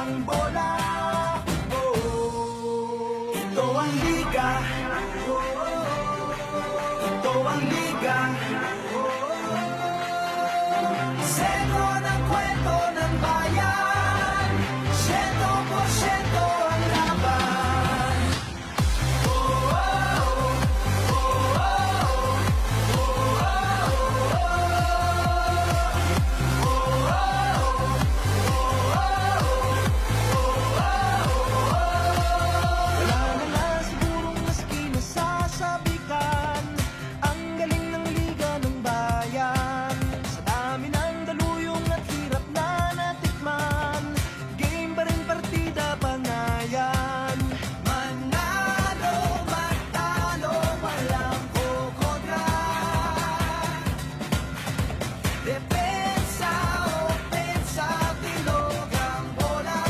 ang bola. Ito ang liga, ito ang liga. Seno ng kwento ng bayan, 100% ang laban. Wala na nga sigurong maski nasasabikan ang galing ng liga ng bayan. Sa dami ng daluyong at hirap na natikman, game pa rin partida bangayan. Manalo, matalo, walang kukontra. Depensa, opensa, bilog ang bola.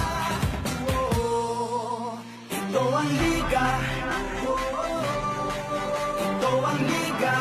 Ito ang liga, ito ang liga.